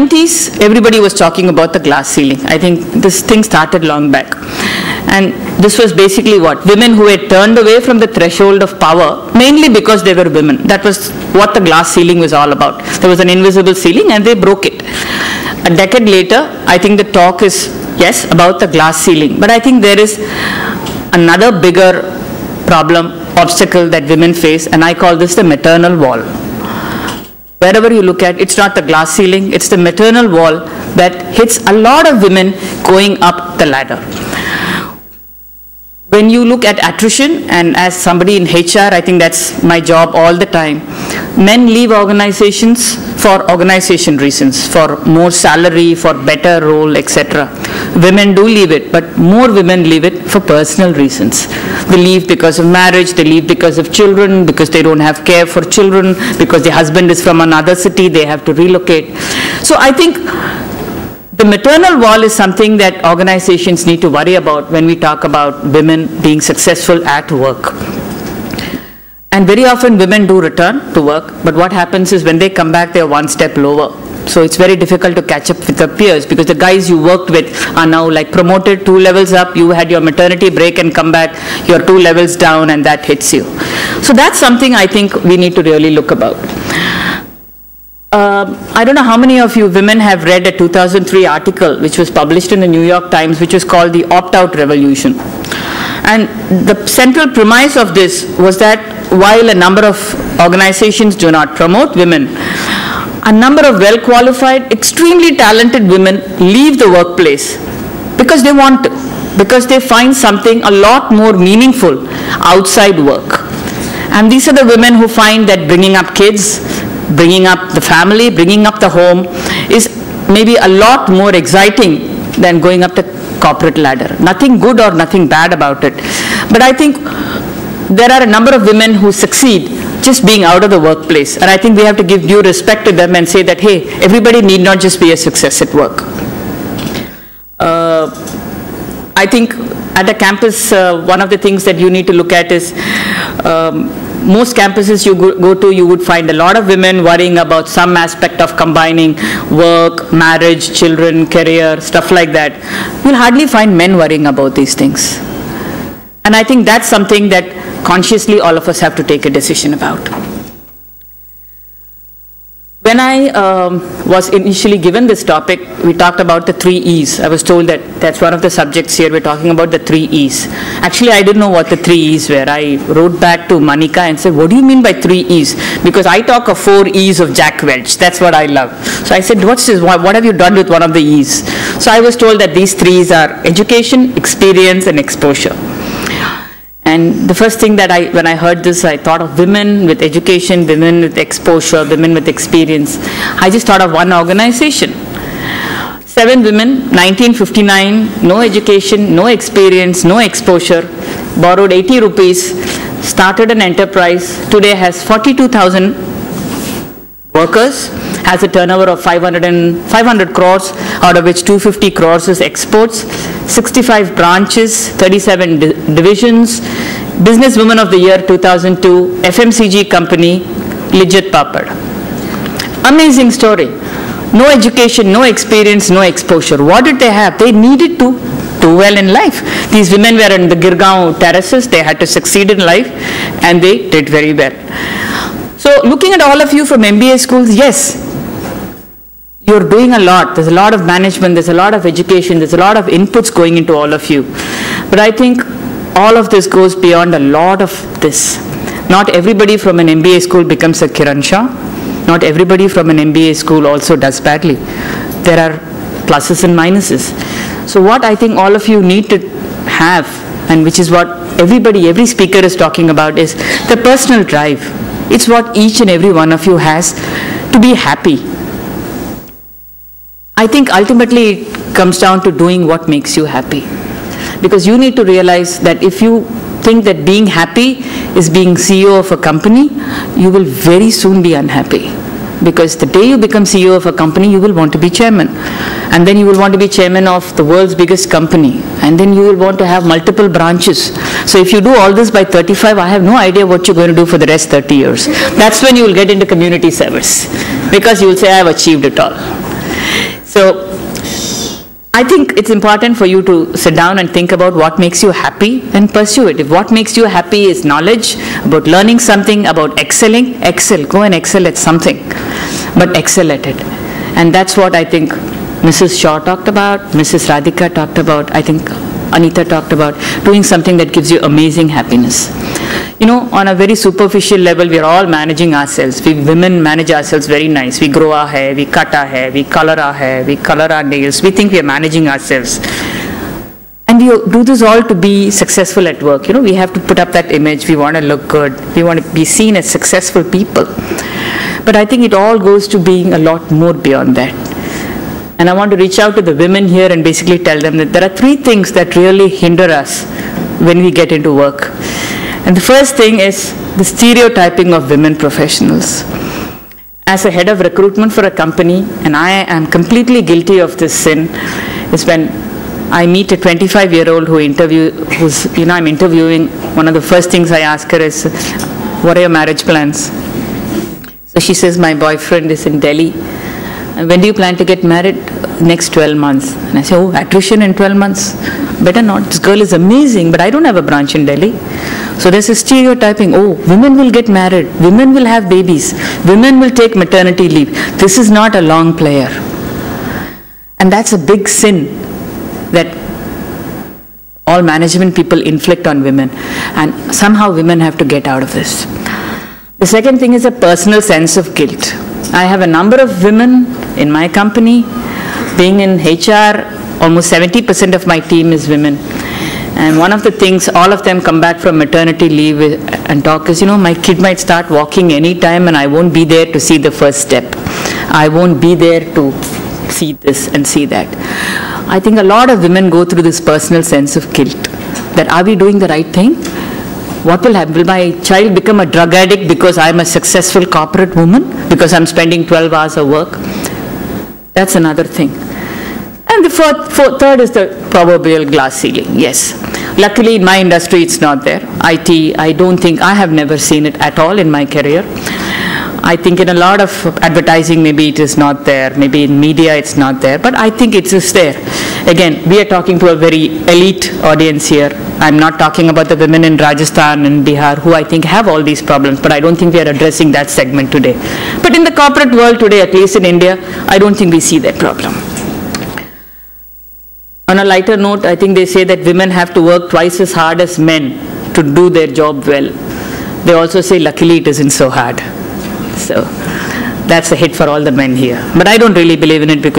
90s, everybody was talking about the glass ceiling. I think this thing started long back. And this was basically what? Women who had turned away from the threshold of power, mainly because they were women. That was what the glass ceiling was all about. There was an invisible ceiling and they broke it. A decade later, I think the talk is, yes, about the glass ceiling. But I think there is another bigger problem, obstacle that women face, and I call this the maternal wall. Wherever you look at, it's not the glass ceiling, it's the maternal wall that hits a lot of women going up the ladder. When you look at attrition, and as somebody in HR, I think that's my job all the time, men leave organizations for organization reasons, for more salary, for better role, etc. Women do leave it, but more women leave it for personal reasons. They leave because of marriage, they leave because of children, because they don't have care for children, because the husband is from another city, they have to relocate. So I think the maternal wall is something that organizations need to worry about when we talk about women being successful at work. And very often women do return to work, but what happens is when they come back, they're one step lower. So it's very difficult to catch up with their peers because the guys you worked with are now like promoted 2 levels up, you had your maternity break and come back, you're 2 levels down and that hits you. So that's something I think we need to really look about. I don't know how many of you women have read a 2003 article which was published in the New York Times, which was called the Opt-out Revolution. And the central premise of this was that while a number of organizations do not promote women, a number of well-qualified, extremely talented women leave the workplace because they want to, because they find something a lot more meaningful outside work. And these are the women who find that bringing up kids, bringing up the family, bringing up the home is maybe a lot more exciting than going up the corporate ladder. Nothing good or nothing bad about it. But I think there are a number of women who succeed just being out of the workplace. And I think we have to give due respect to them and say that, hey, everybody need not just be a success at work. I think at a campus, one of the things that you need to look at is most campuses you go to, you would find a lot of women worrying about some aspect of combining work, marriage, children, career, stuff like that. You'll hardly find men worrying about these things. And I think that's something that consciously all of us have to take a decision about. When I was initially given this topic, we talked about the 3 E's. I was told that that's one of the subjects here. We're talking about the 3 E's. Actually, I didn't know what the 3 E's were. I wrote back to Manika and said, what do you mean by 3 E's? Because I talk of 4 E's of Jack Welch. That's what I love. So I said, what's this? What have you done with one of the E's? So I was told that these 3 E's are education, experience, and exposure. And the first thing that when I heard this, I thought of women with education, women with exposure, women with experience. I just thought of one organization. 7 women, 1959, no education, no experience, no exposure, borrowed 80 rupees, started an enterprise, today has 42,000 workers, has a turnover of 500 crores, out of which 250 crores is exports, 65 branches, 37 divisions, Businesswoman of the Year 2002, FMCG company, Lijjat Papad. Amazing story. No education, no experience, no exposure. What did they have? They needed to do well in life. These women were in the Girgaon terraces, they had to succeed in life, and they did very well. So looking at all of you from MBA schools, yes, you're doing a lot. There's a lot of management, there's a lot of education, there's a lot of inputs going into all of you. But I think all of this goes beyond a lot of this. Not everybody from an MBA school becomes a Kiran Shah. Not everybody from an MBA school also does badly. There are pluses and minuses. So what I think all of you need to have, and which is what every speaker is talking about, is the personal drive. It's what each and every one of you has to be happy. I think ultimately it comes down to doing what makes you happy. Because you need to realize that if you think that being happy is being CEO of a company, you will very soon be unhappy. Because the day you become CEO of a company, you will want to be chairman. And then you will want to be chairman of the world's biggest company. And then you will want to have multiple branches. So if you do all this by 35, I have no idea what you're going to do for the rest 30 years. That's when you will get into community service. Because you will say, I have achieved it all. So I think it's important for you to sit down and think about what makes you happy and pursue it. If what makes you happy is knowledge, about learning something, about excelling, excel. Go and excel at something, but excel at it. And that's what I think Mrs. Shaw talked about, Mrs. Radhika talked about, I think Anita talked about, doing something that gives you amazing happiness. You know, on a very superficial level, we are all managing ourselves. We women manage ourselves very nice. We grow our hair, we cut our hair, we color our hair, we color our nails. We think we are managing ourselves. And we do this all to be successful at work. You know, we have to put up that image. We want to look good. We want to be seen as successful people. But I think it all goes to being a lot more beyond that. And I want to reach out to the women here and basically tell them that there are 3 things that really hinder us when we get into work. And the first thing is the stereotyping of women professionals. As a head of recruitment for a company, and I am completely guilty of this sin, is when I meet a 25-year-old I'm interviewing, one of the first things I ask her is, what are your marriage plans? So she says, my boyfriend is in Delhi. And when do you plan to get married? Next 12 months. And I say, oh, attrition in 12 months? Better not. This girl is amazing, but I don't have a branch in Delhi. So there's a stereotyping, oh, women will get married, women will have babies, women will take maternity leave. This is not a long player. And that's a big sin that all management people inflict on women. And somehow women have to get out of this. The second thing is a personal sense of guilt. I have a number of women in my company. Being in HR, almost 70% of my team is women. And one of the things, all of them come back from maternity leave and talk is, you know, my kid might start walking anytime and I won't be there to see the first step. I won't be there to see this and see that. I think a lot of women go through this personal sense of guilt. That are we doing the right thing? What will happen? Will my child become a drug addict because I'm a successful corporate woman? Because I'm spending 12 hours of work? That's another thing. And the third is the proverbial glass ceiling. Yes. Luckily, in my industry, it's not there. IT, I have never seen it at all in my career. I think in a lot of advertising, maybe it is not there. Maybe in media, it's not there. But I think it is there. Again, we are talking to a very elite audience here. I'm not talking about the women in Rajasthan and Bihar who I think have all these problems, but I don't think we are addressing that segment today. But in the corporate world today, at least in India, I don't think we see that problem. On a lighter note, I think they say that women have to work twice as hard as men to do their job well. They also say, luckily, it isn't so hard. So that's a hit for all the men here. But I don't really believe in it because